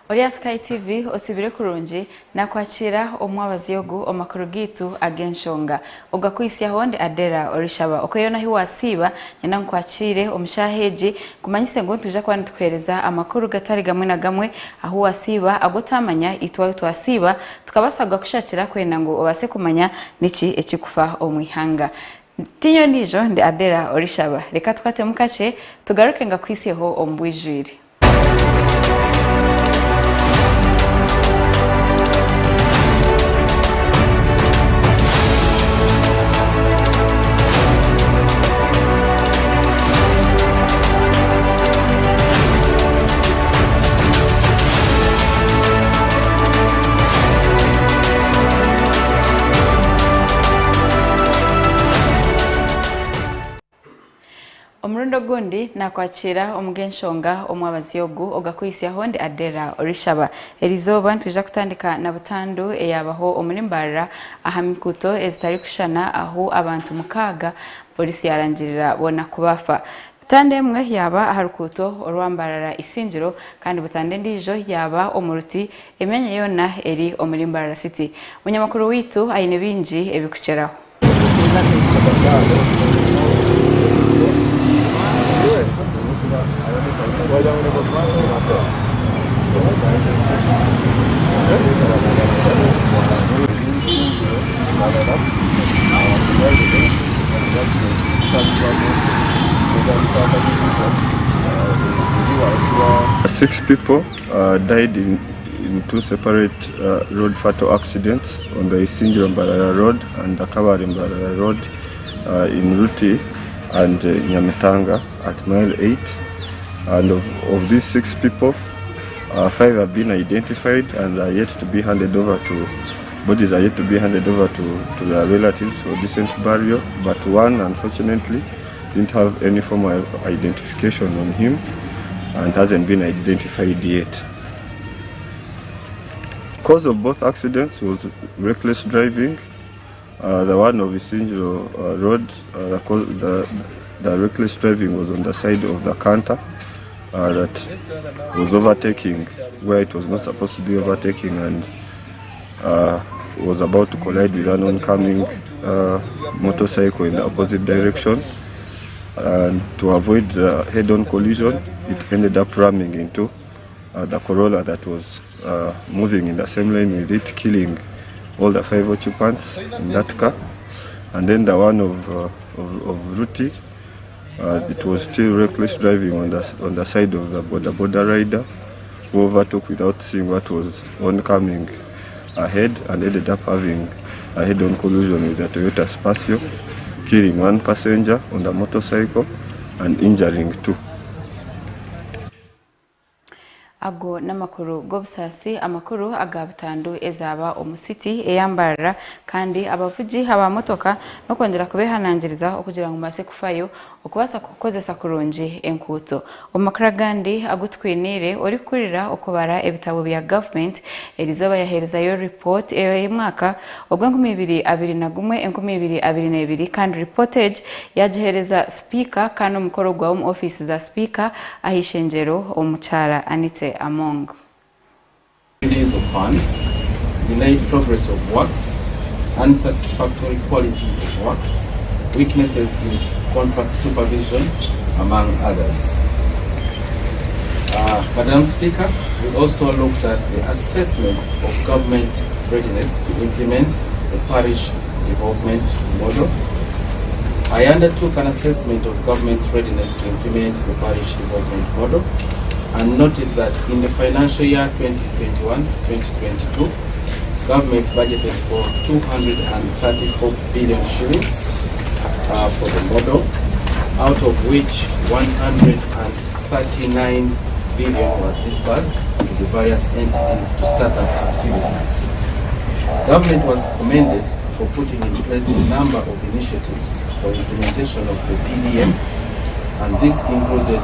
Oria Sky TV osibire kurungi nakwakira omwabazi yogu Amakuru gitu agenshonga ugakwisia honde adera orishaba okayona hiwasiba nyana nkwakire omushaheji kumanyise ngo tuja kwa ntwereza amakuru gatari gamwe na gamwe aho wasiba agotamanya itwa twasiba tukabasabwa kushakira kwena ngo obase kumanya niki ekikufa omwihanga tinyo nijo ndi adera orishaba reka twate mukache tugaruke nga kwisiho ombwijwire. Omurundo gundi nakwakira omugenshonga omwabazi yogu ogakwisia honde adera orishaba erizoba ntuje kutandika na butandu eyabaho omulimbara ahamikuto ezitari kushana aho abantu mukaga polisi yarangirira bona kubafa butande mwe yaba aharukuto orwambarara isinjiro kandi butande ndijo yaba omuruti emenye yona eri omulimbara city. Munyamakuru witu ayine binji ebikucheraho. Six people died in two separate road fatal accidents on the Isinjiro-Mbarara Road and the Kabari-Mbarara Road in Ruti and Nyamitanga at mile 8. And of these 6 people, 5 have been identified and are yet to be handed over to, bodies are yet to be handed over to their relatives for decent burial, but one unfortunately didn't have any form of identification on him and hasn't been identified yet. Cause of both accidents was reckless driving. The one of Isinjiro Road, the reckless driving was on the side of the canter that was overtaking where it was not supposed to be overtaking and was about to collide with an oncoming motorcycle in the opposite direction. And to avoid head-on collision, it ended up ramming into the Corolla that was moving in the same lane with it, killing all the 5 occupants in that car. And then the one of Ruti, it was still reckless driving on the side of the border rider, who overtook without seeing what was oncoming ahead and ended up having a head-on collision with the Toyota Spacio, killing 1 passenger on the motorcycle and injuring 2. Ago namakuru gobsasi amakuru agabutandu ezaba omusiti eyambarara kandi abavuji haba motoka no kwongera kubehanangiriza okugira ngo mase kufayo okubasa kukozesa kurungi enkuto omakara gandi agutwinire ori kurira okubara ebitabo bya government erizoba yahereza yo report ey'umwaka ogwa2021 kandi reportage yagihereza speaker kandi omukoro gwa office za speaker ahishenjero omuchara anite among days of funds, delayed progress of works, unsatisfactory quality of works, weaknesses in contract supervision, among others. Madam Speaker, we also looked at the assessment of government readiness to implement the parish development model. I undertook an assessment of government readiness to implement the parish development model and noted that in the financial year 2021-2022, government budgeted for 234 billion shillings for the model, out of which 139 billion was disbursed to the various entities to start up activities. Government was commended for putting in place a number of initiatives for implementation of the PDM, and this included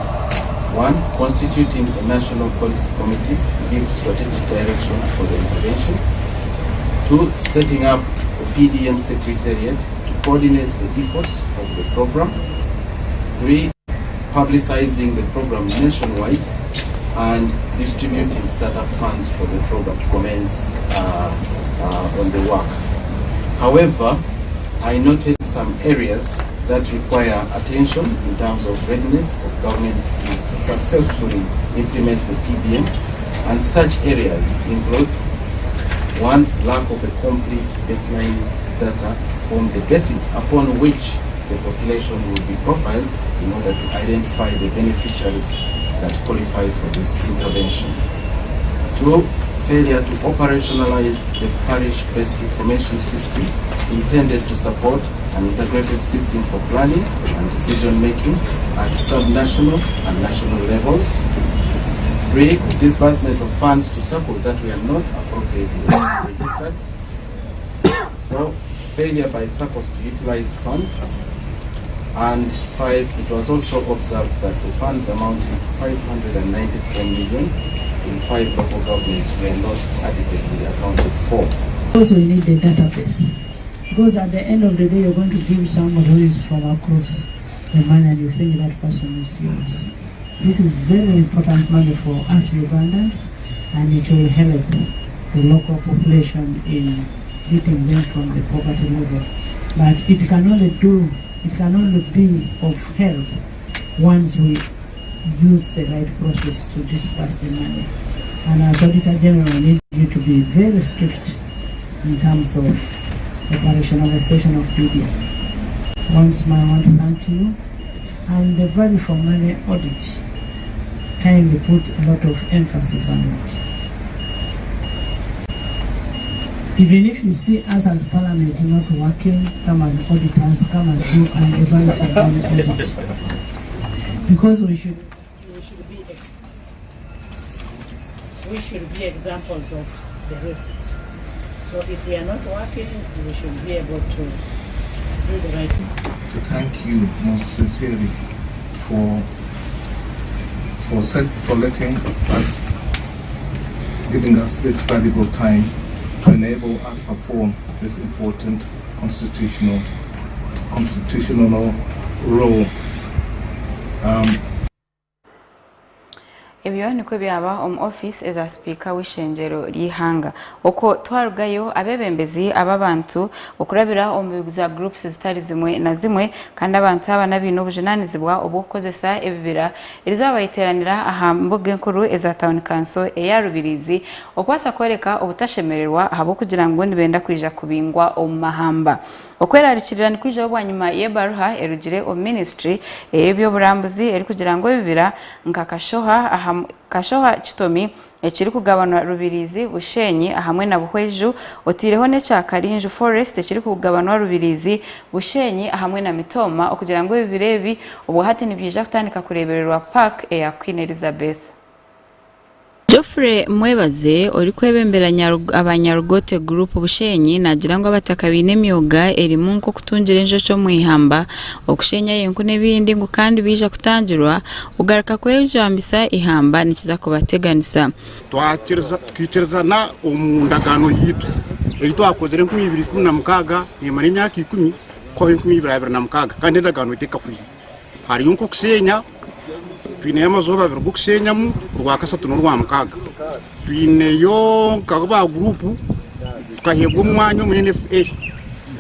1. Constituting a national policy committee to give strategic direction for the intervention. 2. Setting up a PDM secretariat to coordinate the efforts of the program. 3. Publicizing the program nationwide. and distributing startup funds for the program to commence on the work. However, I noted some areas that require attention in terms of readiness of government to successfully implement the PDM, and such areas include: 1. Lack of a complete baseline data to form the basis upon which the population will be profiled in order to identify the beneficiaries that qualify for this intervention. 2. Failure to operationalize the parish-based information system intended to support an integrated system for planning and decision-making at sub-national and national levels. 3. Disbursement of funds to circles that were not appropriately registered. 4. Failure by circles to utilize funds. And 5. It was also observed that the funds amounting to 594 million in 5 local governments were not adequately accounted for. Also, you need a database, because at the end of the day, you're going to give someone who is from across the money and you think that person is yours. This is very important money for us Ugandans, and it will help the local population in hitting them from the poverty level. But it can only be of help once we use the right process to disperse the money. And as Auditor General, I need you to be very strict in terms of operationalization of PDM. Once more, I want to thank you. And the value for money audit, kindly put a lot of emphasis on it. Even if you see us as Parliament not working, come and audit us, come and do an evaluation for money audit. Because we should be examples of the rest. So if we are not working, we should be able to do the right thing. To thank you most sincerely for letting us, giving us this valuable time to enable us perform this important constitutional role. Ebyo niko byaba office eza speaker w'ishenjero lihanga oko twarugayo abebembezi ababantu okurabira omubiza groups zitari zimwe na zimwe kandi abantu abana bino obujunanizibwa obukozesa ebibira iriza bayiteranira aha mbuga nkuru eza town council eya Rubirizi okwasa koreka obutashemererwa habo kugira ngo nibenda kwija kubingwa omahamba okwerarikirira kwija obwanyuma yebaruha erugire o ministry ebyo burambuzi eri kugira ngo ebibira nkakashoha kashoha Chitomi ekiri kugabanwa Rubirizi Bushenyi ahamwe na Buhweju otireho ne cha Karinju Forest ekiri kugabanwa Rubirizi Bushenyi ahamwe na Mitoma okugira ngo ebirebi obuhati nibyija kutandika kurebererwa park ya Queen Elizabeth. Geoffrey Mwebaze ori kwebemberanya abanyarugote group Bushenyi nagira ngo abataka bine myoga eri munko kutungira enjo cyo mwihamba okushenya yenku nebindi ngo kandi bija kutangirwa ugaruka kwejambisa ihamba nikiza kubateganisa twakirizana omundagano yitu eito akozere 2016 nemara imyaka 10 ko 2026 kandi ndagano iteka kuri hari yunko kusenya twine amazoba biri gukusenya mu rwakasatu no rwamukaga twine yo kagaba group twahebwa umwanya mu NFA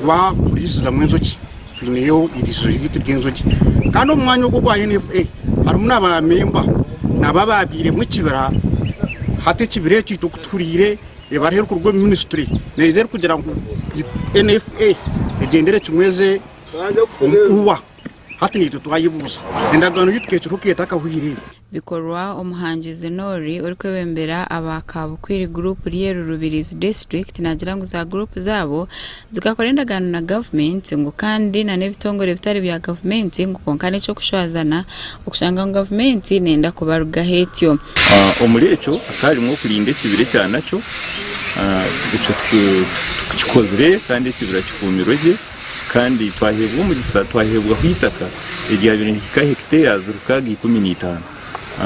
wa polisi za mwenzoki twine yo irizo yiti byenzoki kandi umwanya wo gwa NFA harimo n'abamemba nabababire mu kibira hate kibire cyito kuturire ebarero ku rwo ministry nezere kugira ngo NFA egendere kimweze uwa hati ni twayibuza endagano yitwecyo kiyetaka hwire bikorwa omuhangize Nori uri kwebembera abakabukwiri group ryeru Rubirizi district nagira ngo za group zabo zigakora endagano na government ngo kandi na nebitongore bitari bya government ngo konkane cyo kushwazana okushanga ngo government nenda kubaruga hetyo omulecho akarimo kurinde kibire cyane cyo gucyo tukikozere kandi kibira kikumiroje kandi twahebwa umugisa twahebwa kwitaka igihe bine hectares rukagi 15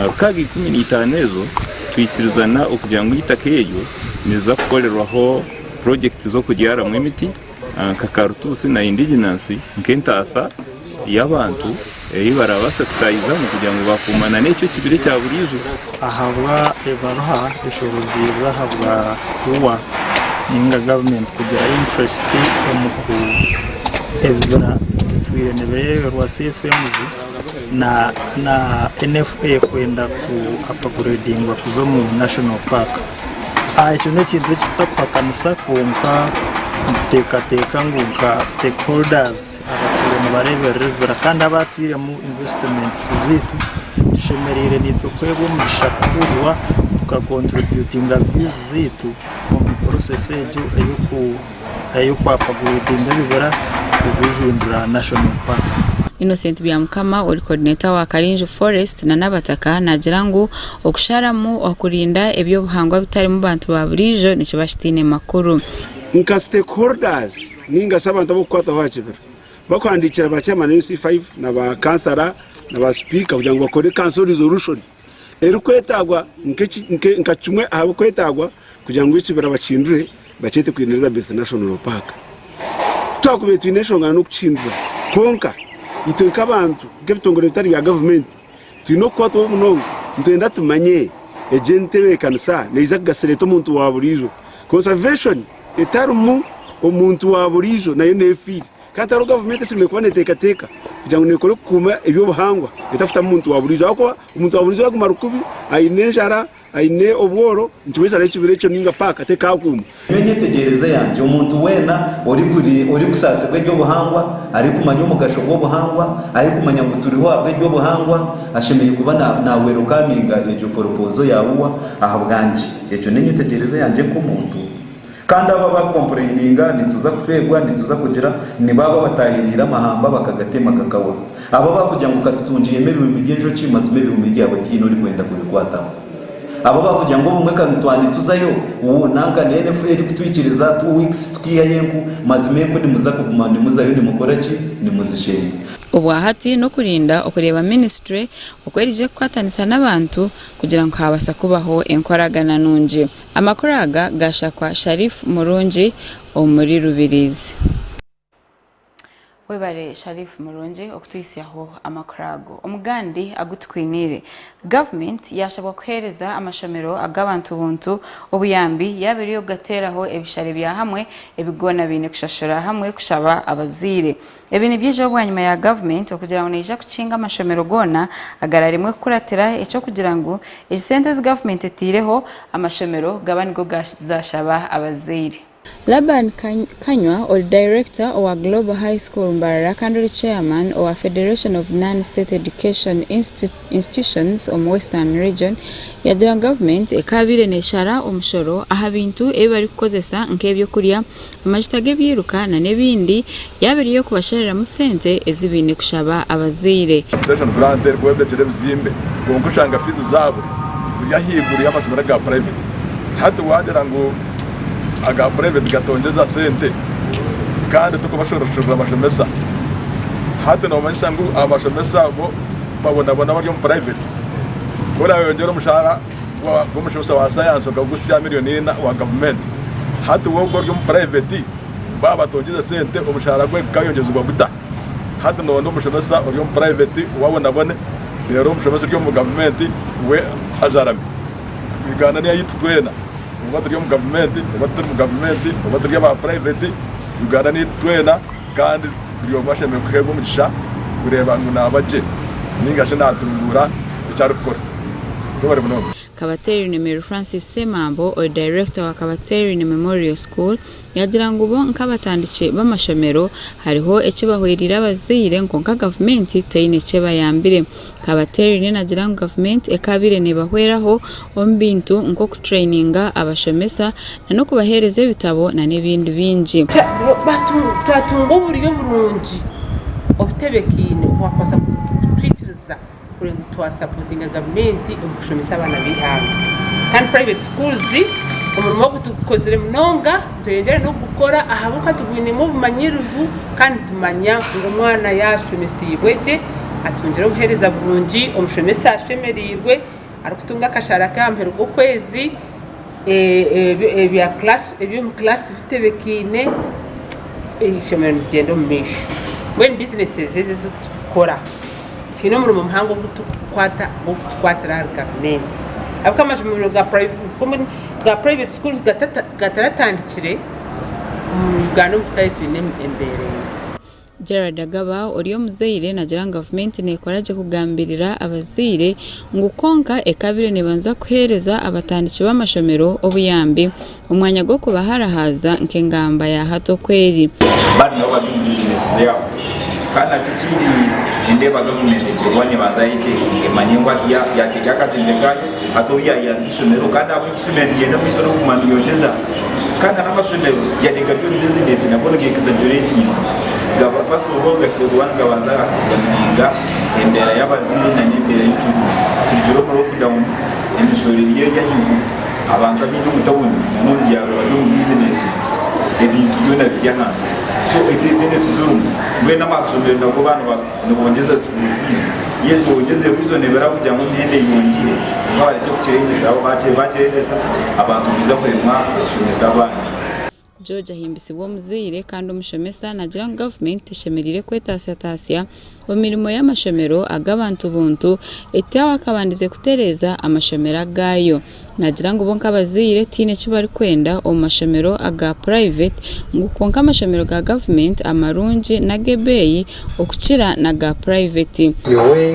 rukagi 15 ezo twikirizana okugira ngo itaka eyo niza kukorerwaho project zo kujyara mu imiti kakarutusi na indigenous nkentasa y'abantu barabasakutayiza mu kugira ngo bakumana n'icyo kibire cya burijo ahabwa ebaruha ubushobozi bwahabwa kuwa ninga government kugira interest mu ebra twirenebeye rwa CFMZ na NFA kwenda ku upgrading kuzo mu national park icyo ne kintu kitapfakanisa konka teka nguka stakeholders abaturage barebera kandi abatwire mu investments zitu shemerire nitwe kwebo mushakurwa tukacontributinga views zitu mu process ayuko upgrading bibera kubihindura national park. Innocent Byamukama uri coordinator wa Karinjo Forest na nabataka nagira ngo okusharamu okurinda ebyo buhangwa bitari mu bantu ba burijo nikibashitine makuru nka stakeholders ninga sabantu bokwata bacibera bakwandikira bacyamana UC5 na ba kansara na ba speaker kugira ngo bakore council resolution kwetagwa nka kimwe abo kwetagwa kugira ngo bicibera bakindure bacete kwineza best national park twakubeta national no kucindura konka itoka abantu gebitongore bitari bya government twino kwato munongo ntenda tumanye agente bekanisa neza gasereto muntu wa burijo conservation etarumu omuntu wa burijo nayo nefiri kataro government simwe kubane teka kugira ngo nikore kuma ebyo buhangwa itafuta muntu wa burijo akwa umuntu wa burijo agumara kubi aine jara aine obworo ntweza n'ekibire cyo ninga paka teka akuma nyitegereza yanje umuntu wena uri gusasibwe byo buhangwa ari kumanya umugasho bwo buhangwa ari kumanya ngo turi wabwe byo buhangwa ashemeye kuba na welcoming ejo proposal yawo ahabwanje ejo nyitegereza yanje ko umuntu kandi aba bakomplaininga nituza kufegwa nituza kugira ni baba batahirira amahamba bakagatema kakabura aba bakugira ngo katutunjiye mebe bigenjo kimaze mebe umigi abo kino uri kwenda kubikwata aba bakugira ngo bumwe kanutwani tuzayo uwo nanga NFA iri kutwikiriza 2 weeks tukiya yengu mazime ko nimuza kugumana muzayo ni mukora ki ni muzishenga ubwahati no kurinda okureba ministry okwerije kwatanisa n'abantu kugira ngo habasa kubaho enkoragana nunje amakoraga gashakwa Sharif Murungi omuri Rubirizi webare Sharif Murungi okutwisiyaho amakorago omugandi agutwinire government yashabwa kuhereza amashomero agabantu buntu obuyambi yabiriyo gateraho ebishare bya hamwe ebigona bine kushashura hamwe kushaba abazire ebini byeje bwanyuma ya government okugira ngo neja kucinga amashomero gona agararimwe kuratira eco kugira ngo ecenters government etireho amashomero gabani go gashaba abazire Laban Kanywa or director of Global High School Mbarara Kandori chairman of Federation of Non-State Education Institutions of Western Region yagira government ekabire neshara omushoro ahabintu ebari kukozesa nkebyo kuriya amajitage byiruka na nebindi yabiriyo kubasharira mu sente ezibine kushaba abazire Federation Brand kwebye televizimbe ngo shanga fizi zabo ziyahiguriye amasomero ga private hata wagira ngo aga private gatongeza sente kandi tukubashorashora amashomesa hata no mansangu amashomesa bo babona bari mu private kora yongera umushahara wa mushomesa wa science ukagusiya miliyoni wa government hata wo gwo mu private baba tongeza sente umushahara gwe kayongezwa guta hata no umushomesa uri mu private wabona bone rero umushomesa ryo mu government we azarami bigana ni yitutwena ubaturiye mu government ubaturiye ba private ugana ni twena kandi byo bashemeye kwego mugisha kureba ngo nabaje ningashe natungura icyarukora bari muno Kabateri Nemero Francis Semambo or director wa Kabateri Memorial School yagira ngo bo nkabatandice b'amashomero hariho ekibahwerira abazire ngo nka government teyine ceba yambire Kabateri ne nagira ngo government ekabire ne bahweraho ombintu nko kutraininga abashomesa no kubahereza bitabo na nebindi binji twatunga uburyo burungi obutebekine wakwasa kutwitiriza kuri twa supporting government okushomesa abana bihanga kandi private schools umurimo wo gutukozere mnonga tuyendere no gukora ahabuka tubwine mu bumanyirivu kandi tumanya ngo umwana yashomesibweje atungire ubuhereza burungi umushomesa ashemerirwe arikutunga kashara kampero go kwezi ebyo mu class bitebekine ishomero ngendo mbishi when businesses zikora hino muri muhango kwatara government abaka amashomero ga private schools gataratandikire mu Uganda mutkaye twine embere Gerard Agaba oriyo muzeire nagira government nekoraje kugambirira abazire ngo konka ekabire nebanza kuhereza abatandiki b'amashomero obuyambi umwanya go kubaharahaza nkengamba ya hato kweri bari no bari business yao kana kikiri indeba government kirwanye bazayicekinge manyengwa ya kijya kazindekayo hato ya mashomero kandi abo kishomero genda misoro kumanyogeza kandi n'amashomero ya degadio business nabona gexaggerate gaba first of all gakirwanga bazaga imbere y'abaziri na imbere y'utudu tujiro ko down imisoririye yahingu abantu b'indu mutabuni nanone ya business ebintu byona byahanze so itezende tuzuru mwe n'amashomero nako bantu nobongeza school fees yes bongeze reasonable kujya mu myende yongire nk'abari cyo kirengeza aho bacereza abantu biza kuremwa shomesa abana George ahimbisi bo muzire kandi umushomesa nagira government ishemerire kwetasya mu mirimo y'amashomero agabantu buntu etawa kabandize kutereza amashomero gayo nagira ngo bonka bazire tine kibari kwenda o mashomero aga private ngo konka amashomero ga government amarunji na gebeyi okukira na ga private yowe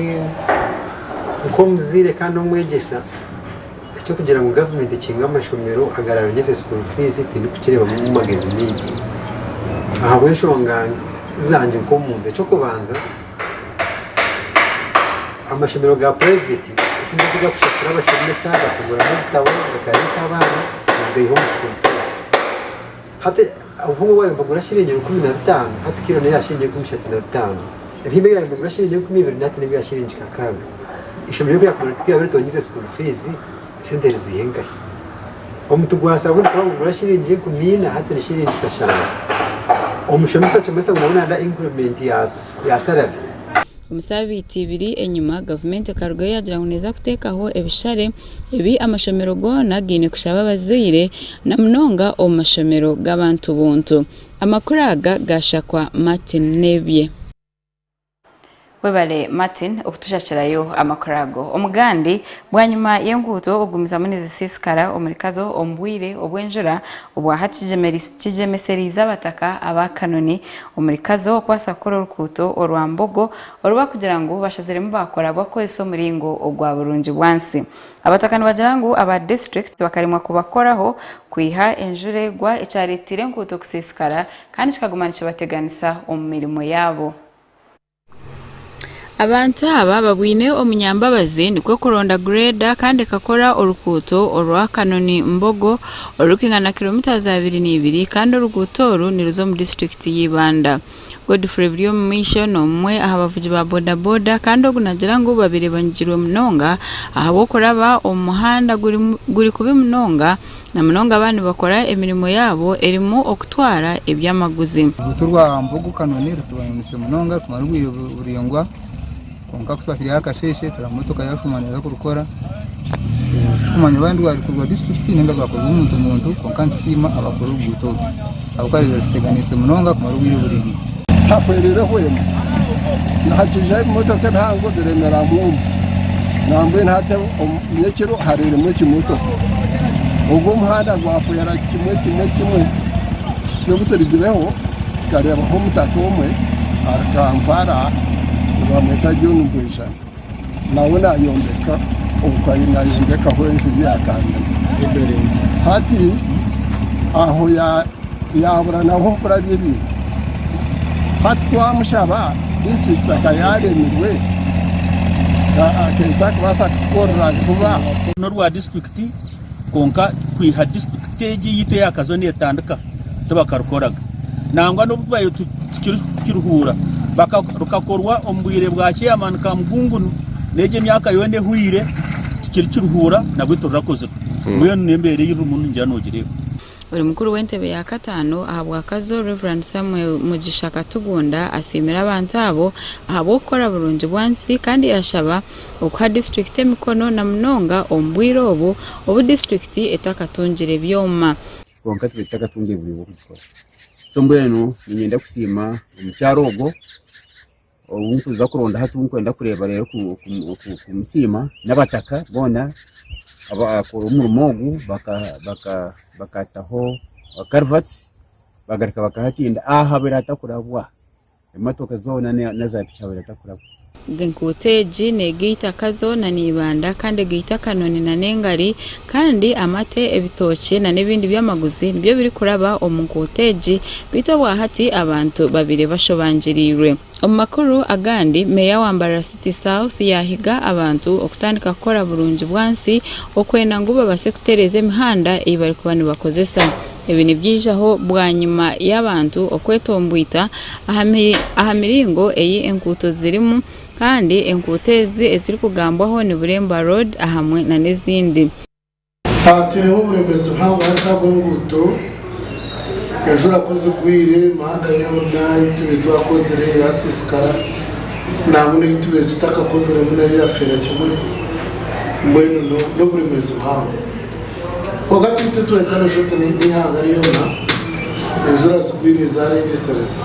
uko muzire kandi umwegesa cyo kugira ngo government ikinga amashomero agarageze school fees tindi kukireba mu magazine nyingi aha bweshonga zanje ko munze cyo kubanza amashomero ga private isindi ziga kushafura abashomesa bakugura mu bitabo bakarisa abana zgayi home school fees hate ubungu wayo bagura shiringi 15 hate kilo ne yashingiye ku 35 ebime yayo bagura shiringi 20 ne byashiringi kakaga ishomero ya politiki ya biritongize school fees senderi zihengaye omutugwasa ubundi kubagura shiringi ku mina hate shiringi tashana omushomesa cyomesa ngubona nda increment ya salary umusabiti ibiri enyuma government karugo yagira ngo neza kutekaho ebishare ebi amashomero go nagine kushaba abazire na mnonga omashomero gabantu buntu amakuraga gashakwa Martin Nebye webale Martin okutushashirayo amakurago omugandi bwanyuma yenguto ogumiza munezi siskara omurikazo ombwire obwenjura obwa hakijemeseriza abataka abakanoni omurikazo kwasa koro rukuto orwambogo oruba kugira ngo bashaziremo bakora bakoreso muringo ogwa burunji bwansi abatakano bagira ngo aba district bakarimwa kubakoraho kwiha enjure gwa echaritire nkuto kusiskara kandi kikagumanisha bateganisa omirimo yabo abantu aba babwine omunyambabazi niko kuronda grade kandi kakora orukuto orwa kanoni mbogo orukingana kilometers 22 kandi orukuto ru ni ruzo mu district y'Ibanda Godfrey Brio mission omwe ahabavuji ba boda boda kandi ogunagira ngo babire banjirwe munonga ahabokoraba omuhanda guri kubi munonga na munonga abantu bakora emirimo yabo erimo okutwara ebyamaguzi guturwa mbogo kanoni rutubanyise munonga kumarugwire buriyongwa konka kusafira akasheshe turamotoka yashumana kurukora tukumanya bandu ari kurwa district ninga bakora umuntu konka nsima abakora ubuto abakari bariteganise munonga kumarugwire buringi taferere hwema nahajije imodoka ntango diremera mu nambe ntate nyekero harere mu kimuto ubwo muhanda gwafu yara kimwe cyo butarigireho kareba ho mutakomwe arakampara bameta John Bwisha nawe nayombeka ubukayi nayombeka ho inzu yakanje hati aho yabura naho kurabiri hati twamushaba isi sakayale mirwe akita kwasa korra kuba norwa district konka kwiha district yite yakazone yatandika tubakarukoraga nangwa no bayo tukiruhura bakarukakorwa ombwire bwa chairman Kamugungu neje myaka yone huire kiruhura nabwo turakoze mwe nembere y'umuntu njyanogire uri mukuru w'entebe ya katano ahabwa kazo Reverend Samuel Mugisha Katugunda asimira abantu abo ahabokora burunji bwansi kandi yashaba okwa district emikono na mnonga ombwiro obu district etakatungire byoma konka tubitakatunge buri bukora so mbwenu nyenda kusima umucyaro ogo ubunkuza kuronda hati bunkwenda kureba rero ku musima n'abataka bona abakora umurumogu bakataho karvats bagarika bakahatinda aha birata kurabwa imotoka zona nazapika birata kurabwa Genkuteji negita kazo na nibanda kandi gita kanoni na nengari kandi amate ebitoke na nebindi byamaguzi nibyo biri kuraba omukuteji bitobwa hati abantu babire bashobanjirirwe Amakuru agandi meya wa Mbarara City South yahiga abantu okutandika gukora burungi bwansi okwenda nguba basekutereze mihanda ibari kubani bakozesa ibi ni byijaho bwa nyuma y'abantu okwetombwita ahamiringo eyi enkuto zirimu kandi enkutezi eziri kugambwaho ni Buremba Road ahamwe na nezindi hatereho burembezi ntabwo hatabwe nguto yajura kuzigwire manda yona itube twakozere yasiskara namune itube tutakakozere muna yafera kimwe mbwenu no burembezi ntabwo wakati tutu kana shote ni hangari yona yajura zigwire zarengesereza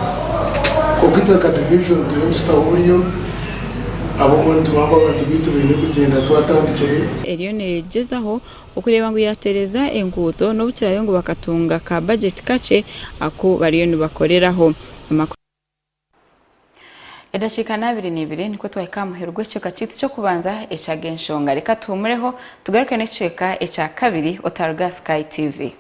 kokita ka division tuyumsta uriyo abokontu abantu bitu bine kugenda twatandikire Eliyo nejezaho ukureba ngo yatereza enguto no bucyayo ngo bakatunga ka budget kace ako bariyo nibakoreraho Edashikana 22 niko twayikamuherwe ceka cyitse cyo kubanza ecagenshonga reka tumureho tugaruke neceka eca kabiri Otarga Sky TV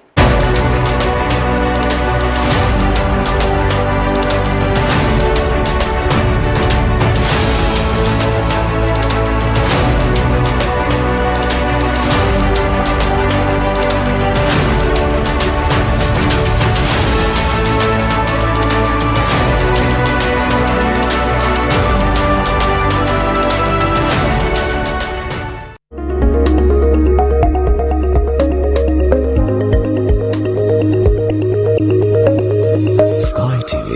Sky TV,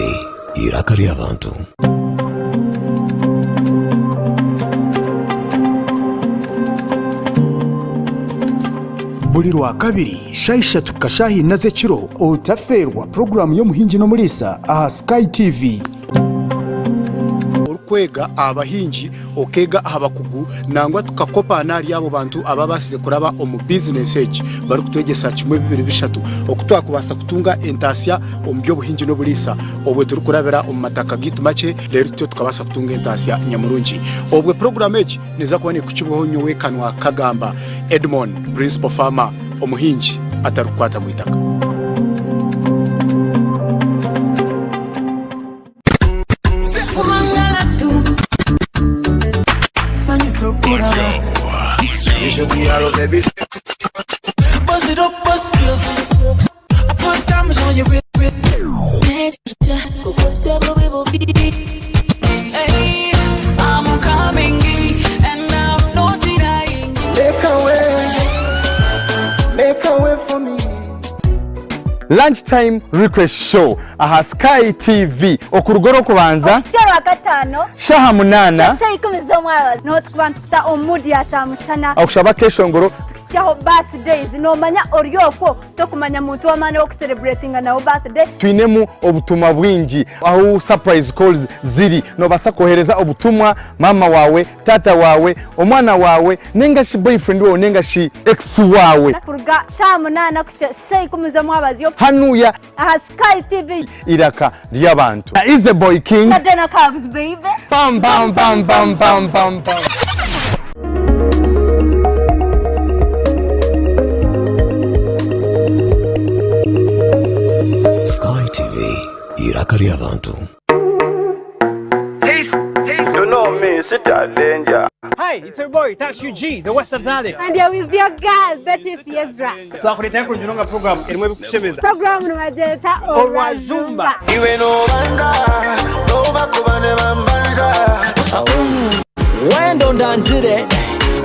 irakari abantu. Buli lwa kabiri shaisha tukashahi naze kiro otaferwa program yo muhinji no mulisa aha Sky TV. Kwega abahinji okega abakugu nangwa tukakopa nari abo bantu ababasize kuraba omu business age bari kutwegesa kimwe bibiri bishatu okutwa kubasa kutunga entasya ombyo buhinji no bulisa obwe turi kurabera omu mataka gitu make rero tyo tukabasa kutunga entasya nyamurungi obwe program age neza kubone kukiboho nyowe kanwa kagamba Edmond principal farmer omuhinji atarukwata mu itaka Bust it up, bust it. I put diamonds on your wrist. Hey, I'm coming and I'm not denying. Make a way for me. Lunchtime request show aha Sky TV okurugoro kubanza Sero gatano shaha munana shayi kumizo mwabaza no twantuta omudi ya chamushana akushaba keshongoro tukisyaho birthdays no manya oryoko to kumanya muntu wamane wo celebrating na birthday twinemu obutumwa bwingi aho surprise calls ziri no basa kohereza obutumwa mama wawe tata wawe omwana wawe nenga shi boyfriend wawe nenga shi ex wawe kuruga shaha munana shayi kumizo mwabaza hanuya aha Sky TV iraka lyabantu is the boy king Nadena Cubs baby bam bam bam bam bam bam bam Sky TV, iraka lyabantu. You know me, sit down, danger. Hi, it's your boy, Taxi G, the Western Valley. and you're with your girl Betty Fiesra Twakureta kurunga program irimo bikushemeza. program numajeta Orwazumba. Iwe no banza, no bakubane bambanja. Wendo ndanzire,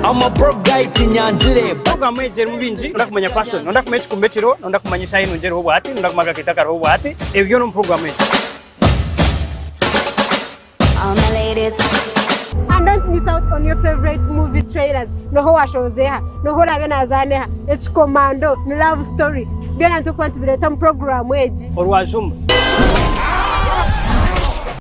I'm a broke guy tinyanzire. Program ejeri mubinji, ndakumanya fashion, ndakumenya kumbetiro, ndakumanyisha hino ngero hobati, ndakumaga kitakaro hobati. Ebyo no program ejeri. All my ladies. And don't miss out on your favorite movie trailers. No ho washozeha, no ho rabena zaneha. It's Commando, no love story. Byana tukwantu bireta mu program eji. Orwazumba.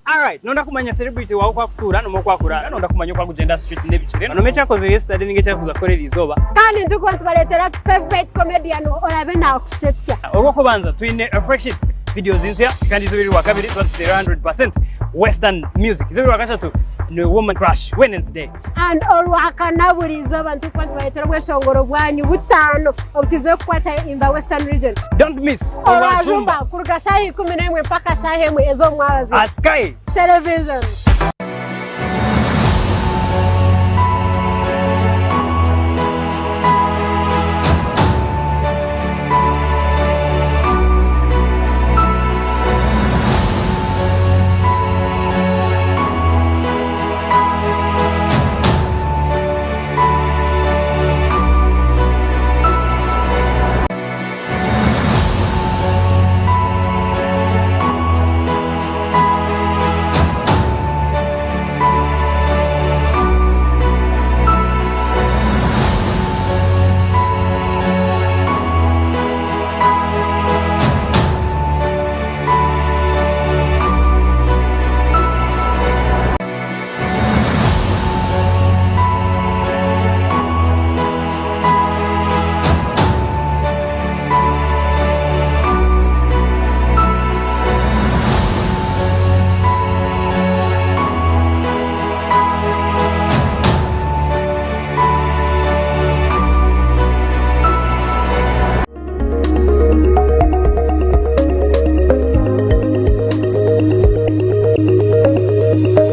Alright, nonda kumanya celebrity wawe kwa kutura no kwa kurara nonda kumanya kwa kugenda street nebicire no mecha koze yesterday ninge cyakuza korera izoba kandi ndiko tubaletera favorite comedian orabe na kusetsa orwo kubanza twine a fresh hit videos nzya kandi zibiri wa kabiri 100% western music zibiri wa gatatu no woman crush Wednesday and orwakana buri izoba ndiko tubaletera bweshongoro bwanyu butano obukize kwata in the western region. Don't miss Orajumba kuruga shahi 11 mpaka shahi emwe ezo mwabazi Sky Television.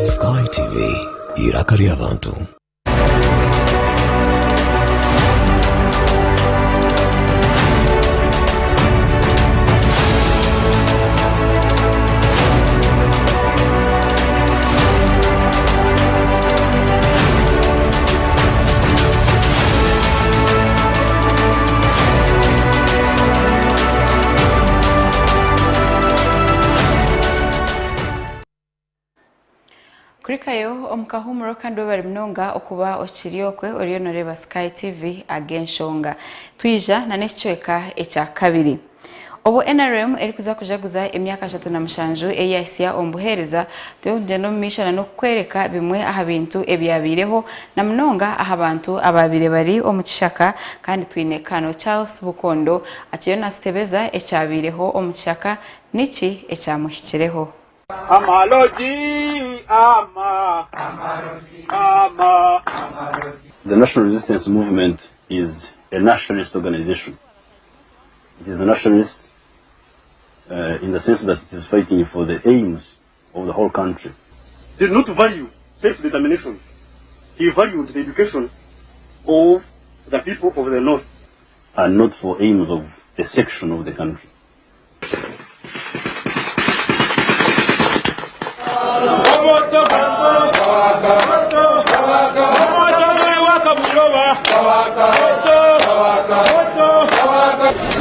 Sky TV irakari abantu. Kurikayo omukahumuro kandi bari mnonga okuba okiriokwe orionoreba Sky TV agenshonga twija na nechweka echa kabiri obo NRM erikuza kujaguza emyaka 37 eyaisia ombuhereza tuyongeno mishana no kwereka bimwe aha bintu ebyabireho na mnonga aha bantu ababire bari omukishaka kandi twine Kano Charles Bukondo akiyo nasitebeza echabireho omukishaka nichi echamuhikireho The National Resistance Movement is a nationalist organization. It is a nationalist in the sense that it is fighting for the aims of the whole country. Did not value self-determination. He valued the education of the people of the North. And not for aims of a section of the country.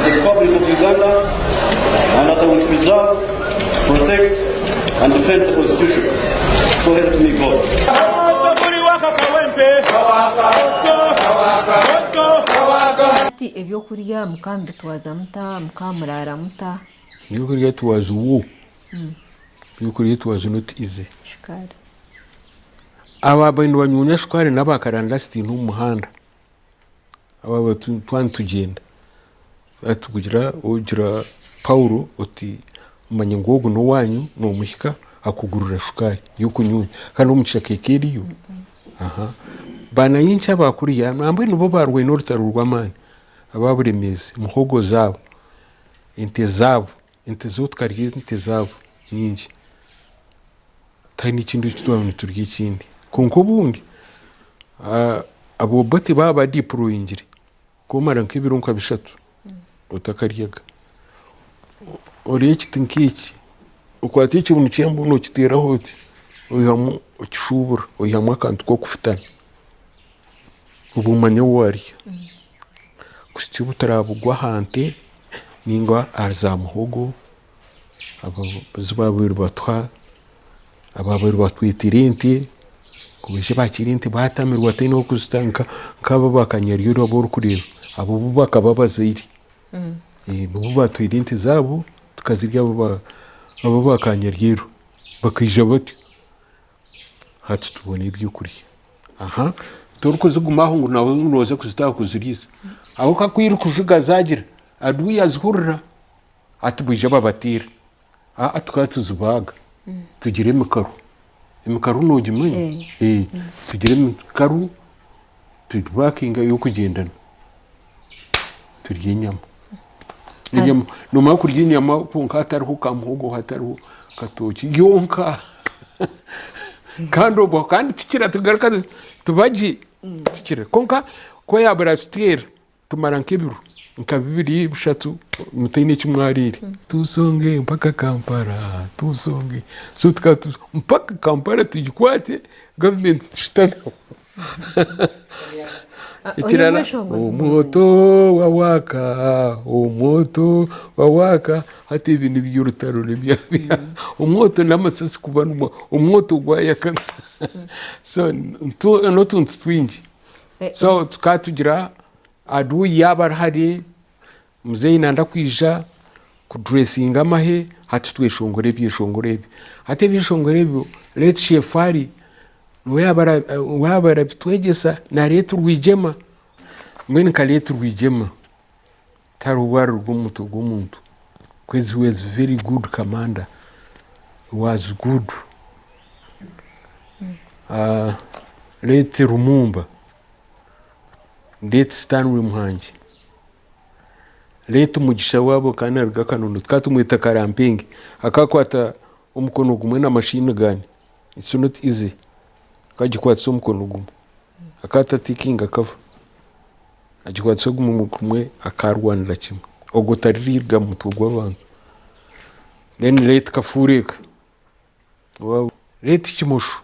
The Republic of Uganda, and that I will preserve, protect, and defend the Constitution. So help me God. Ati ebyokurya mukambe twaza muta mukamurara muta ebyokurya twaza uwo ebyokurya twaza not easy shukari aba bantu banyunya shukari nabakaranda siti n'umuhanda aba tugenda atukugira ugira Paulo uti manye ngogo no wanyu no muhika akugurura shukari yukunyunya kandi umushakekeriyo aha bana yincha bakuriya nambe nubo barwe n'urutaro rw'amani ababuremeze muhogo zabo ente zotkariye ente zabo nyinji tani kindu kitwa turye kindi konko bundi abo bati baba diployingire komara nk'ibirunka bishatu utakariyaga ori kitinkici ukwati cy'ubuntu cyembu no kitera hoti oyamu okishubura oyamu akantu ko kufitana ubumanya wari kusibutarabugwa hante ningwa arzamuhogo abazibabiri batwa ababiri batwitirente kubije bakirinte batamirwa tene okustanka kaba bakanyariro bor kurira abo bubaka babaziri nubu batwirinte zabo tukazirya abo bakanyariro bakija batyo hati tubone ibyo kurya aha tori kuzigumaho ngo nawe unoze kuzitaha kuziriza aho kakwira kujuga zagira adwi yazhurra ati buje babatira tukatuzubaga tugire imikaru nogimanye tugire imikaru tubakinga yo kugendana turye inyama numa kurya inyama kunka hatariho kamuhogo hatariho katoki yonka kandi tukira tugaruka tubaji tukira konka ko yabara tutera tumara nk'ibiro nka 2 3 mutayine cy'umwarire tusonge mpaka Kampala tusonge so tukatu mpaka Kampala tugikwate government tushitana ikirara umuto wawaka hati ibintu by'urutaro n'ibya umuto n'amasasi kubanwa umuto gwayaka so notuntu twingi so tukatugira adu yabar hari muzeyi nanda kwija kudressinga amahe hati tweshongore byishongore hati byishongore byo let chefari wabara bitwegesa na leta rwijema mwene ka leta rwijema taruwar rw'umuntu kwezi was very good commander was good leta Rumumba leta Stanley Muhangi leta umugisha wabo kanarga kanono twatumwita Karampingi akakwata umukono gumwe na machine gun it's not easy kajikwatsa umukono gumwe akata tikinga kava ajikwatsa gumwe akarwanira kimwe ogotarirga mutugwa abantu then leta Kafureka wow leta Kimushu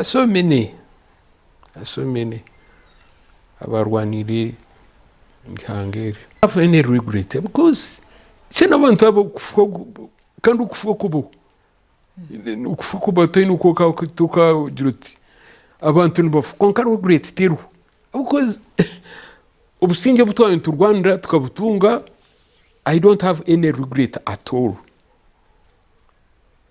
so many abarwanire nkangere have any regret because chena abantu abo kandi ukufuka kubo ukufuka batayino uko kutuka giruti abantu nibafuka regret tiru because obusinge butwaye tu Rwanda tukabutunga I don't have any regret at all.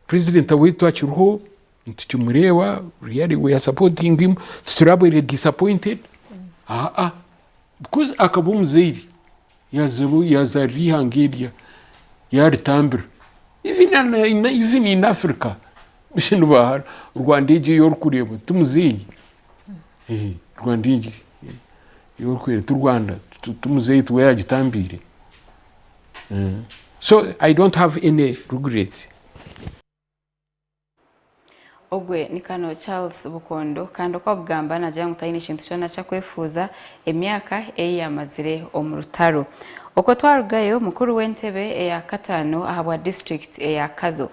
President wetu achiruho ntikimurewa really we are supporting him turabere disappointed because akabumzeiri yazari hangeria yaritambira even in Africa bishinu bahar Rwandeje yorkureba tumuzeyi Rwandeje yorkureba tu Rwanda tumuzeyi tuyagitambire so I don't have any regrets. Ogwe nikano Charles Bukondo kandi kwa kugamba najya ngutayine ikintu cyona cyakwefuza emyaka eyamazire omurutaro uko twarugayo mukuru w'entebe ya katano ahabwa district ya Kazo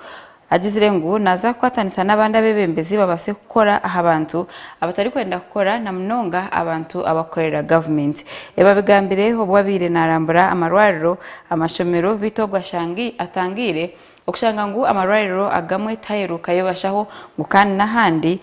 agizire ngo naza kwatanisa n'abandi abebembezi babase gukora ahabantu abatari kwenda gukora na mnonga abantu abakorera government ebabigambire obwabire narambura amarwariro amashomero bitogwa shangi atangire okushanga ngo amarwariro agamwe tayeruka yo bashaho ngukana nahandi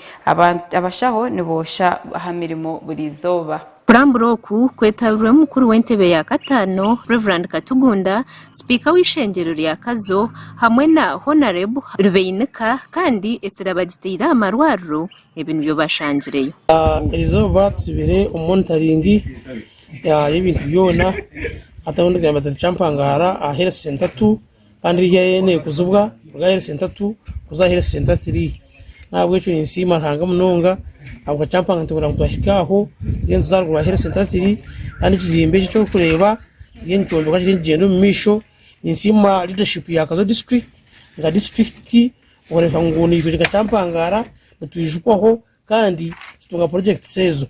abashaho nibosha hamirimo burizoba Kuramburoku kwetabirwe mukuru w'entebe ya katano Reverend Katugunda speaker w'ishengero rya Kazo hamwe na Honorable Rubeinika kandi esirabagitira amarwariro ibintu byo bashangireyo izoba tsibire umontaringi y'ibintu byona atabundi gamba tacampangara a health center 2 kandi yene kuzubwa bwa health center 2 kuza health center 3 nabwo cyo insima hanga munonga abo campanga ntukura mutwashikaho yenzo zarugura health center 3 kandi kizimbe cyo kureba yencondo kashiri ngendo misho insima leadership ya Kazo district nga district oreka ngoni ibyo campangara natuyishukwaho kandi tutunga project sezo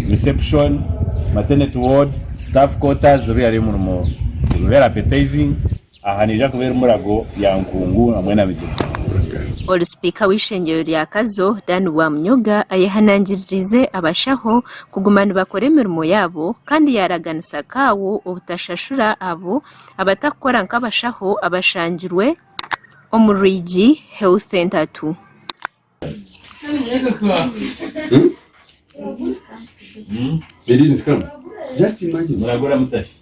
reception maternity ward staff quarters ruri mu rubera appetizing ahanija kubera murago ya nkungu hamwe na bijye All speaker w'ishengero rya Kazo Dan Wamnyoga ayihanangirize abashaho kugumana bakore imirimo yabo kandi yaraganisa kawo ubutashashura abo abatakora nk'abashaho abashangirwe omurigi health center 2 Just imagine. Muragura mutashi.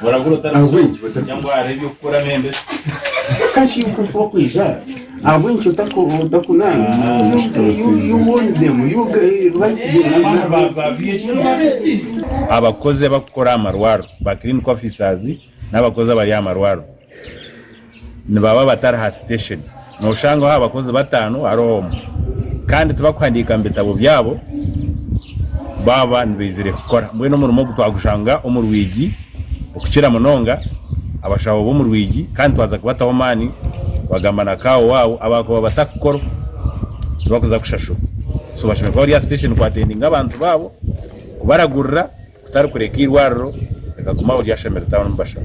Muragura tarazo. Cyangwa arebe ukora mende. kashi yuko kwija abo incho takunanga you want them you right abakoze bakora amarwaro ba clinic officers n'abakoze bari amarwaro nibaba batara station no shango abakoze batanu aromo kandi tubakwandika mbetabo byabo baba nibizire gukora mwe no murimo gutwagushanga umurwigi ukukira munonga abashaho bo mu Rwigi kandi twaza kubataho mani bagambana kawo wabo abako batakoro bakoza kushasho so bashime ko ya station kwatendinga abantu babo kubaragurira kutari kureka irwariro akaguma uri yashemerta mbasha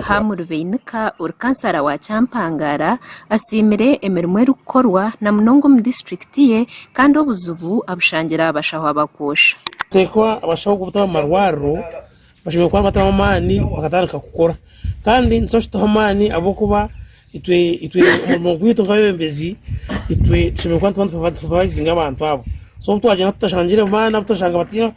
Hamurubenika urkansara wa Champangara asimire emirimo rukorwa na Munongo mu district ye kandi obuzubu abushangira abashaho abakosha tekwa abashaho kubutaho marwaro bashimye kwa bataho mani bakatandika gukora kandi nsoshitaho mani abo kuba itwe mu gwito ngabembezi itwe shimye kwa tubazinga abantu abo so twajana tutashangira mana tutashanga batira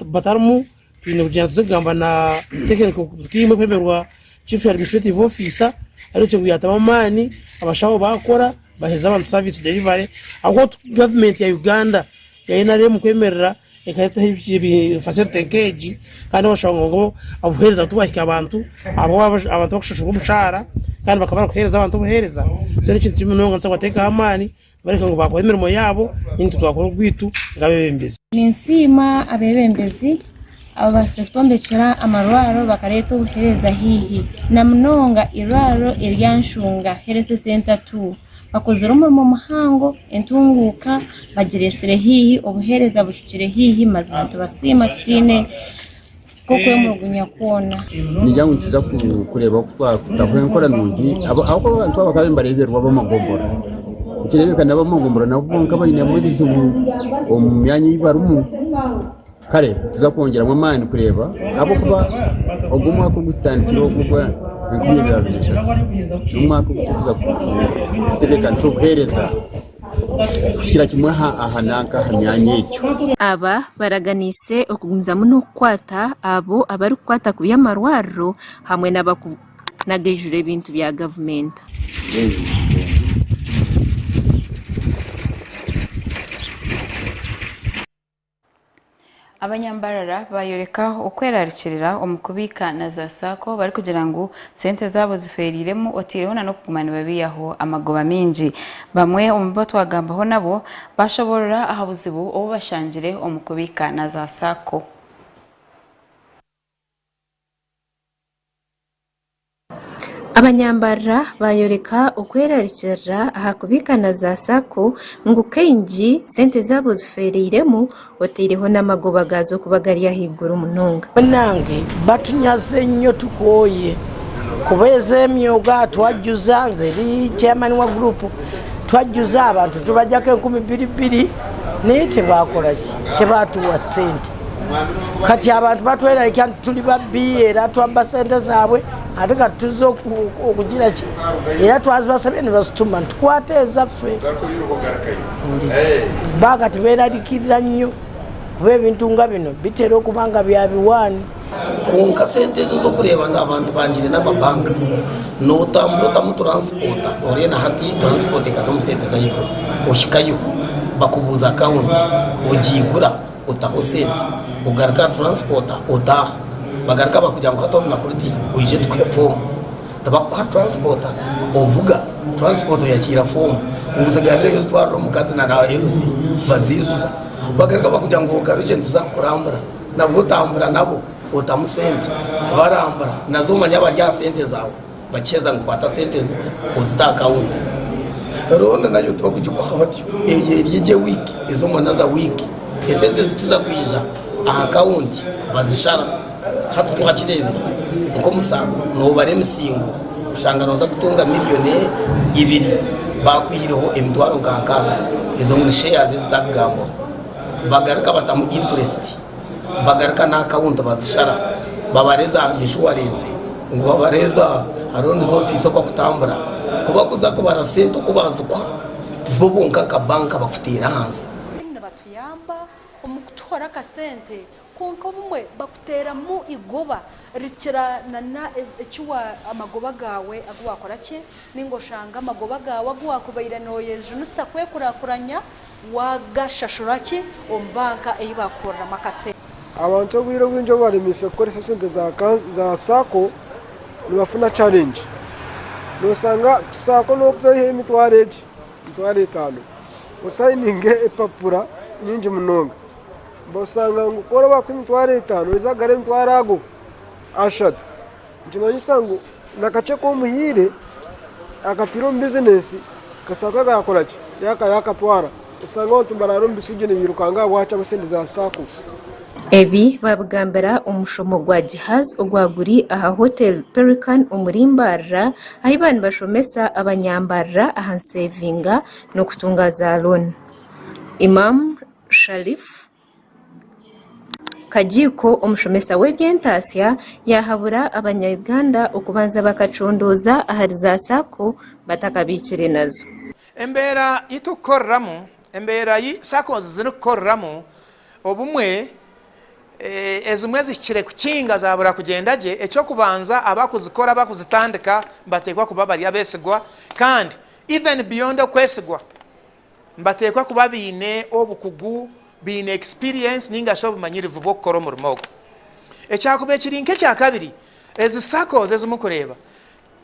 batarmu twine kugenda tuzigamba na technical team kwemerwa chief administrative officer ariko kuyatama mani abashaho bakora baheza abantu service delivery aho government ya Uganda yainare mu kwemerera ekayita hibi facility engage kandi bashongo ngo abuhereza tubashika abantu abantu bakushusha umushara kandi bakabara kuhereza abantu buhereza so ni kintu munonga nsabateka amani bareka ngo bakora imirimo yabo indi twakora ubwitu ngabebembezi ninsima abebembezi abaseftombekera amarwaro bakareta ubuhereza hihi na Munonga irwaro iryanshunga Health Center 2 bakozera umurimo muhango entunguka bagiresere hihi obuhereza bushikire hihi mazibantu basima kitine koko mu Runyankore nijyangu tuza kureba ko twakora nungi abo abantu bakabimbareberwa bamagombora kirebekana bamagombora nabo nkabanyine mu bizumu omyanya yibarumu kare tuza kongera mu mani kureba abo kuba ogumwa ko gutandikira ogumwa nkiyega binisha umwaka kutuza kutegeka nsohereza kira kimwe ahanaka hanyanye icyo aba baraganise okugumza muno kwata abo abari kwata ku yamarwaro hamwe nagejure ibintu bya government Abanyambarara bayoreka ukwerarikirira omukubika na za sako bari kugira ngo sente zabo ziferiremo otirona no kugumana babiyaho amagoba minji bamwe umbo twagambaho nabo bashobora ahabuzibu obo bashangire omukubika na za sako Abanyambara bayoreka ukwerarikira ahakubikana za sako ngo kenji sente zabo ziferiremo otireho n'amagoba gazo kubagari yahigura Munonga nange batunyaze nnyo tukoye kubeze emyoga twajjuza nze ri chairman wa group twajjuza abantu tubajjako 12,000 naye tebakola ki tebatuwa sente kati abantu batwerarikira tuli babbi era twabba sente zaabwe ate katuzo okugira ki era twazibasabye ne basituma tukwate ezaffe baga tibeeraliikirira nnyo kuba ebintu nga bino bitera okuba nga bya biwaani konka sente ezo zokureba ng'abantu bangire n'amabanka n'otambula otamutranspota orena hati transport ekaza mu sente zayigura oshikayo bakubuza akawunti ogiyigura otaho sente ugaruka transporta otaha bagaruka bakugira ngo hato nakuruti uje tukwe form tabakwa transporta ovuga transport yakira form umuzagarire yo twaro mukazi na nawe LC bazizuza bagaruka bakugira ngo ugaruke tuzakurambura nabwo tambura nabo otamusente barambura nazo manya barya sente zawe bacheza ngkwata sente ziti uzita account ronda nayo tubakujya habati yeye week izo mwana za week esente zitiza kwiza account bazishara hati twakirebe nko musango no bare musingo ushangano za kutunga miliyoni 2 bakwihireho emitwaro kankaka izo muri shares zitagamo bagaruka batamu interest bagaruka na account bazishara babareza insurance ngo babareza arondi office ko kutambura kuba kuza ko barasento ko bazukwa bobo nkanka banka bakutira hanze batuyamba omukutwa bakora kasente konka bumwe bakutera mu igoba rikirana na ekiwa amagoba gawe agwakora ki ningo shanga amagoba gawe agwakubaira noyeje nusa kwekurakuranya wagashashura ki ombanka eyibakora makase abantu bwiro bwinjo barimise gukora sente za sako nibafuna challenge nosanga sako no kuzahe imitware 5 usayininge epapura nyinji munonga bosanga ngukora bakwe imitware 5 izagare imitware ago ashatu njimanyisangu nakache ko muhire akapiro business kasaka gakora ki yakatwara usanga ontumbararo mbisuje nibirukanga bwacha musende za sako ebi babugambira umushomo gwa jihaz ogwaguri aha hotel Pelican umurimbarra ahibani bashomesa abanyambarra aha savinga no kutungaza loan Imam Sharif Kajiko umushomesa w'ebyentasya yahabura abanyayuganda okubanza bakacundoza ahari za sako batakabikire nazo embera itukorramu embera yi sako zinukorramu obumwe ezimwe zikire kukinga zabura kugendaje ekyo kubanza abakuzikora bakuzitandika mbatekwa kuba bari abesigwa kandi even beyond okwesigwa mbatekwa kuba bine obukugu bine experience ninga shobu manyirivu bokora omurimogo ekyakube kirinke kyakabiri ezi circles ezimukureba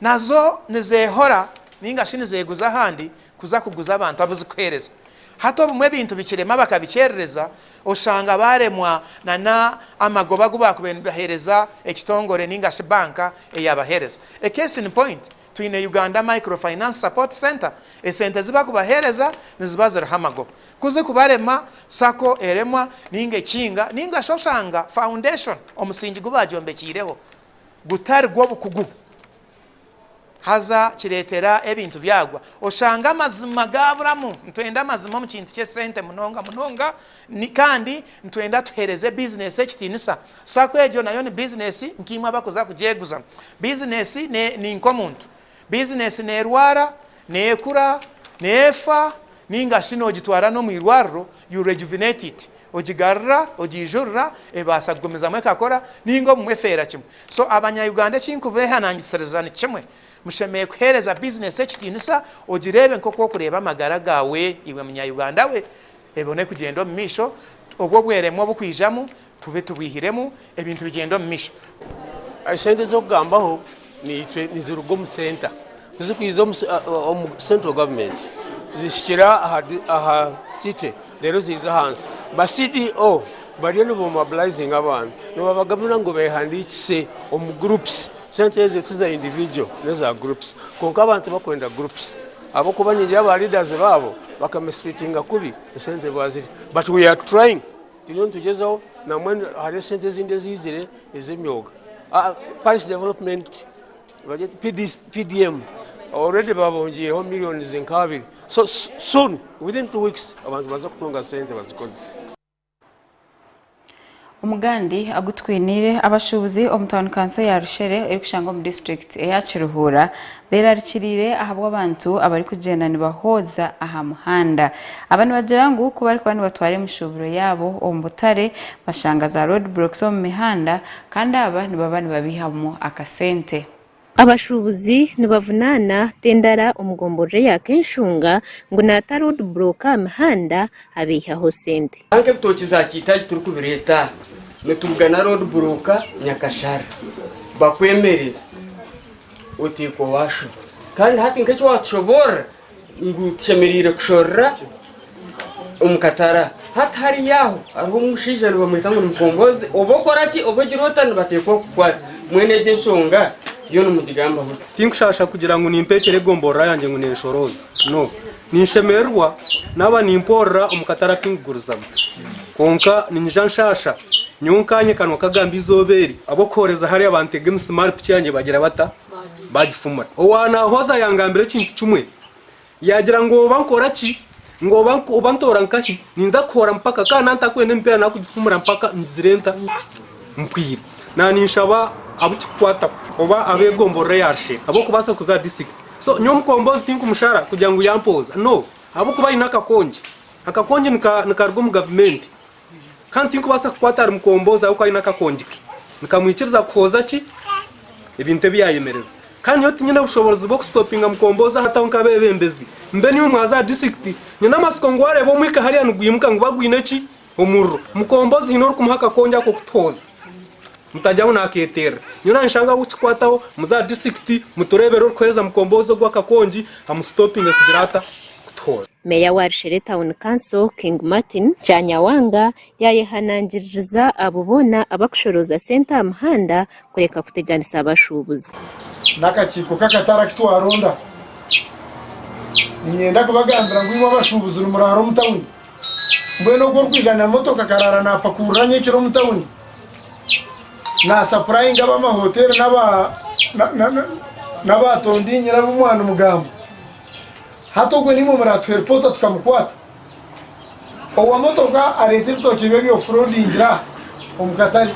nazo nizehora ninga shini zeguza handi kuza kuguza abantu abuzikwereza hato bumwe bintu bikirema bakabikerereza oshanga baremwa na amagoba gubakubendahereza ekitongore ninga shibanka eyabahereza a case in point twine Uganda Microfinance Support Center esente ziba kubahereza nizibazira hamagoba kuze kubarema sako eremwa ninga kinga ninga shoshanga foundation omusingi gubajombekireho gutari gwobukugu haza kiretera ebintu byagwa oshanga mazima gaburamu ntwenda mazima mu kintu cyesente munonga ni kandi ntwenda tuhereze business ekitinisa sako ejo nayo ni business nkimwa bakoza kujeguza business ni nkomuntu business ne rwara ne kura nefa ninga shino gitwara no mwirwaro you rejuvenate it ojigarra ojijurra ebasa kugomeza mwe kakora ningo mumwefera kimwe so abanyayuganda kinkubeha nangiserezana kimwe mushemeye kuhereza business ekitinisa ogirebe nkoko kureba amagara gawe iwe munyayuganda we ebone kugenda mu misho obwo bweremo bukwijamu tube tubihiremu ebintu bigenda mu misho asente zo kugambaho ni zirugo mu center kuzikwizo mu central government zishikira aha city lero ziza hansi ba CDO bari no mobilizing abantu no babagamuna ngo behandikise om groups sente ziza individual neza groups konka abantu bakwenda groups abo kubanyije aba leaders babo bakamesfitinga kubi sente baziri but we are trying tugezaho na mwe hari sente zinde zizire ezemyoga Paris development budget PDM already babongiyeho millions zinkabiri so soon within 2 weeks abantu baza kutunga sente bazikoze umugandi agutwinire abashubuzi omutawuni kanso ya Rushere eri kushanga mu district eya Kiruhura berarikirire ahabwa abantu abari kugenda nibahoza aha muhanda abantu bagira ngo kuba ari kwani batware mushuburo yabo ombutare bashanga za road blocks mu mihanda kandi aba nibabani babihamo akasente abashubuzi nibavunana tendara umugombore ya kenshunga ngo nata road block amahanda abihaho sente anke bitoki za kitaji turi kubireta netugana road block nyakashara bakwemereza utiko washo kandi hati nkecho washobora ngutemerire kushorra umukatara hati hari yaho ariho umushije bamwita ngo mukomboze obokora ki obogirotana batekwa kukwata mwene genshunga yone mugigamba ho tinkushasha kugira ngo nimpekere gombora yanjye ngo neshoroza no nishemerwa naba nimporra umukatara kinguruzamo konka ninjanshasha nyunkanye kanwa kagambi zoberi abokoreza hari abantege musmart cyanye bagira bata bagifumura owana hoza yangambire kintu kimwe yagira ngo bankora ki ngo bantora nkahi ninza kora mpaka kana ntakwende mpera nakugifumura mpaka nzirenta mpwira nani nshaba abukikwata oba abegombore yarshe abo kubasa kuza district so nyomkombozi tinku mushara kugira ngo yampoza no abo kuba inaka konje akakonje nikargo mu government kandi nkubasa kukwata mukomboza uko ayina kakonjiki nikamwikiriza koza ki ibintu byayemereza kandi yo tinyina bushobozi bwo stopinga mukomboza hata nkabebembezi mbe niyo mwaza district nyina masiko ngware bo mwika hariya nugwimuka ngo bagwine ki umurro mukombozi hino kumuhaka konja ko kutoza mutajyaho naketera nyina nshanga bucikwataho muza district mutorebero kweza mukombozo gwakakonji amustopinga kugira hata kutoza. Meya wa Rushere Town Council King Martin Cyanyawanga yayehanangiriza abubona abakushoroza center muhanda kureka kuteganisa abashubuzi nakakiko kakatara kitwaronda nyenda kubagambira ngo ibo abashubuzi rumuraro mutawuni mbweno go kwijana moto kakarara napakuranye kiro mutawuni na supplying aba hotel naba tondi nyira mumwana mugambo hatogwe nimo muratwerpota tukamukwata owa motoka arete bitoki byo offroadingira omukatari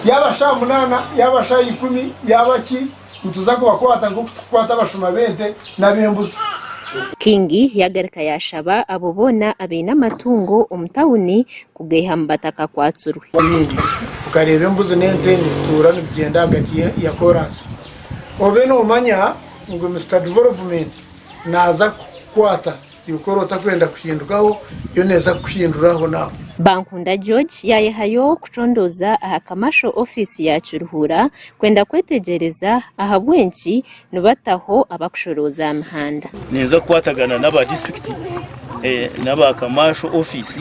yabasha munana yabasha 10 yabaki ntuza kubakwata ngo kukwata abashuma bente nabembuza. Kingi yagarika yashaba abubona abina matungo omutawuni kugeha mbataka kwatsurwe ukarebe embuzi nente nitura nigenda hagati ya chorus obe no manya ngo Mr Development naza kukwata yukoro takwenda kuhindukaho yo neza kuhinduraho naho. Bankunda George yayehayo kucondoza aha kamasho office ya Cyuruhura kwenda kwetegereza aha bwenci nubataho abakushoroza amahanda neza kwatagana n'aba district n'aba kamasho office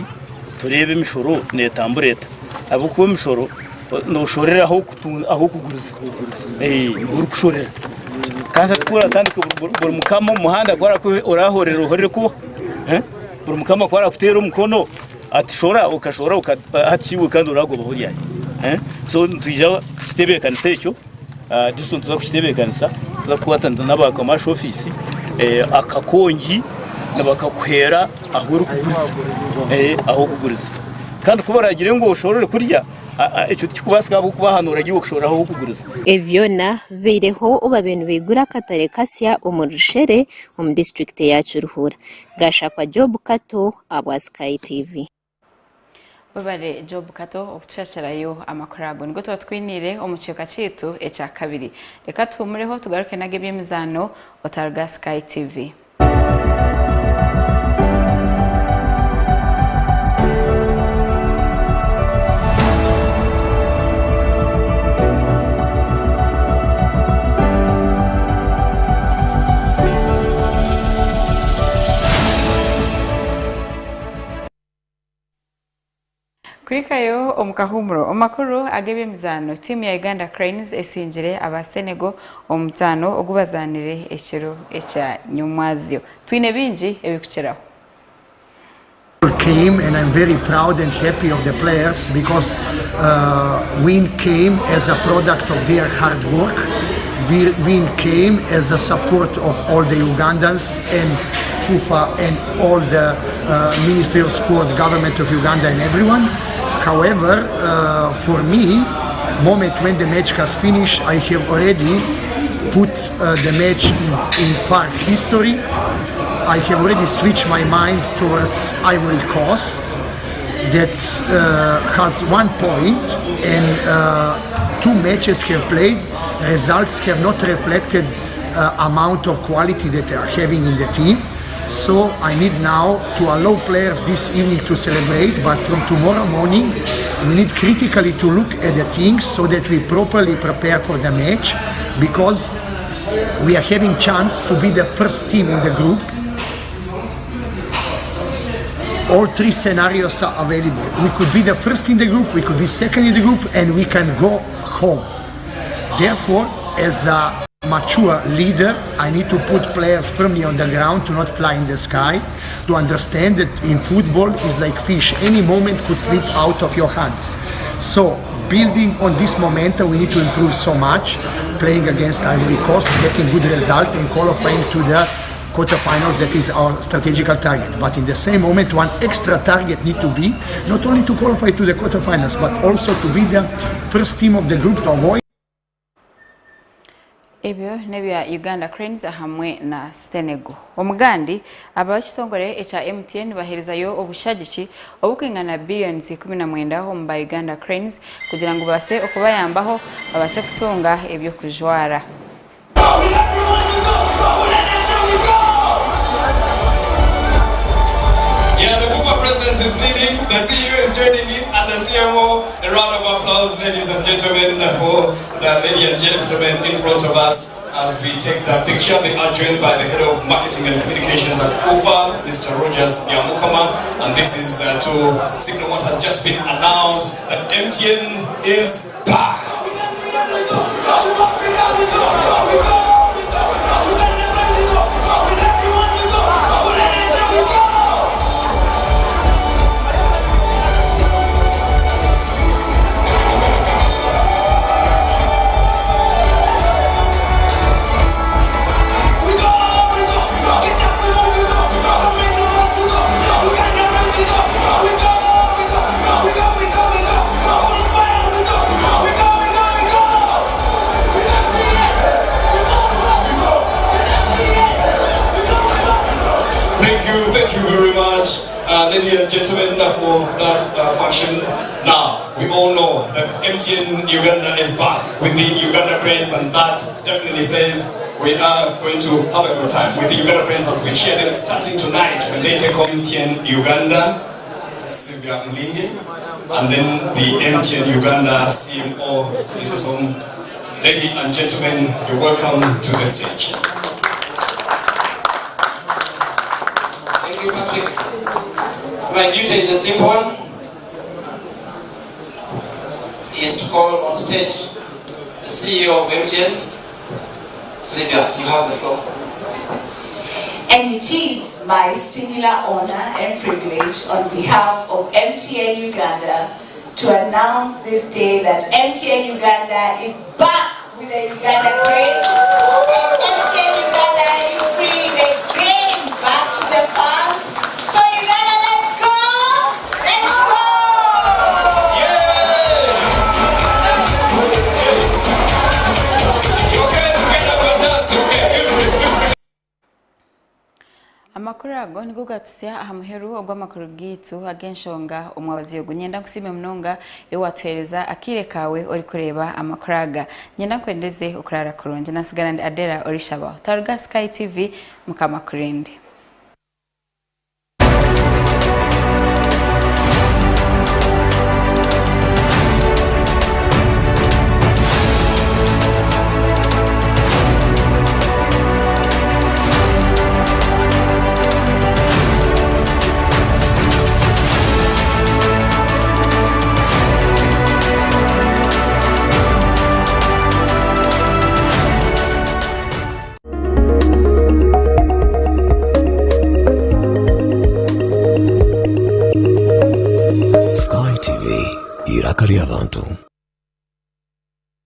turebe imishoro netambureta abo kuba imishoro no shorera aho kuguriza uri kushorera kandi twura tandika buri mukama muhanda gwara ko urahorera uhorere ko buri mukama kwara kutera umukono atishora ukashora ukatiwe kandi uragoba huriya so tujya kitebekanisa icyo dusonto za kitebekanisa za kuwatanda n'abakamasho office akakongi nabakakwera aho uri kuguriza aho kuguriza kandi kubaragira ngo ushorere kurya icyo tukubasika kubahanura giye gushora aho kuguriza evyona bireho uba bintu bigura katare kasya umurushere mu district ya Cyuruhura gashakwa Job Kato abwa Sky TV. Babare Job Kato okucacarayo amakurago niko twatwinire omuceka citu eca kabiri reka tumureho tugaruke nage byemizano otarga Sky TV. Kurikayo omukahumuro Amakuru agebe mizano timu ya Uganda Cranes esinjire aba Senegal omutano ogubazanire ekiro echa nyumwazyo twine bingi ebikucheraho. Came and I'm very proud and happy of the players because win came as a product of their hard work. Win came as a support of all the Ugandans and FIFA and all the Ministry of Sport, government of Uganda and everyone. However, for me, moment when the match has finished, I have already put the match in part history. I have already switched my mind towards Ivory Coast that has 1 point and 2 matches have played. Results have not reflected amount of quality that they are having in the team. So I need now to allow players this evening to celebrate, but from tomorrow morning we need critically to look at the things so that we properly prepare for the match, because we are having chance to be the first team in the group. All 3 scenarios are available. We could be the first in the group, we could be second in the group, and we can go home. Therefore, as a mature leader, I need to put players firmly on the ground, to not fly in the sky, to understand that in football is like fish. Any moment could slip out of your hands. So, building on this momentum, we need to improve so much, playing against Ivory Coast, getting good result and qualifying to the quarterfinals. That is our strategical target. But in the same moment, one extra target need to be not only to qualify to the quarterfinals, but also to be the first team of the group to avoid ebyo nebya Uganda Cranes hamwe na Senegal. Omugandi abakisongore echa MTN baherezayo obushagiki obukwingana billions 19 mu Uganda Cranes kugira ngo base okubayambaho babase kutunga ebyo kujwara. Yeah, the Bufa president is leading, the CEO is joining in, and the CMO. A round of applause, ladies and gentlemen, for the lady and gentlemen in front of us as we take the picture. They are joined by the head of marketing and communications at Bufa, Mr. Rogers Yamukama, and this is to signal what has just been announced, that MTN is back. Thank you very much, ladies and gentlemen, for that function. Now, we all know that MTN Uganda is back with the Uganda Cranes, and that definitely says we are going to have a good time with the Uganda Cranes as we cheer them starting tonight when they take on MTN Uganda, Sibya Mlingi, and then the MTN Uganda CMO, Mrs. Om. Ladies and gentlemen, you're welcome to the stage. Thank you, Patrick. My duty is a simple one, is to call on stage the CEO of MTN. Sylvia, you have the floor. And it is my singular honor and privilege on behalf of MTN Uganda to announce this day that MTN Uganda is back with the Uganda Cranes. MTN Uganda is bringing the game back to the fans. So Uganda, let's go! Let's go! Amakuru ago nigo gatusya ahamuheru ogw'amakuru gitu agenshonga omwabazi yo gunyenda kusime mnonga ewatwereza akire kawe ori kureba amakuraga nyenda kwendeze ukurara kurunje nasigara ndi Adera Orishaba Targa Sky TV mukamakurende.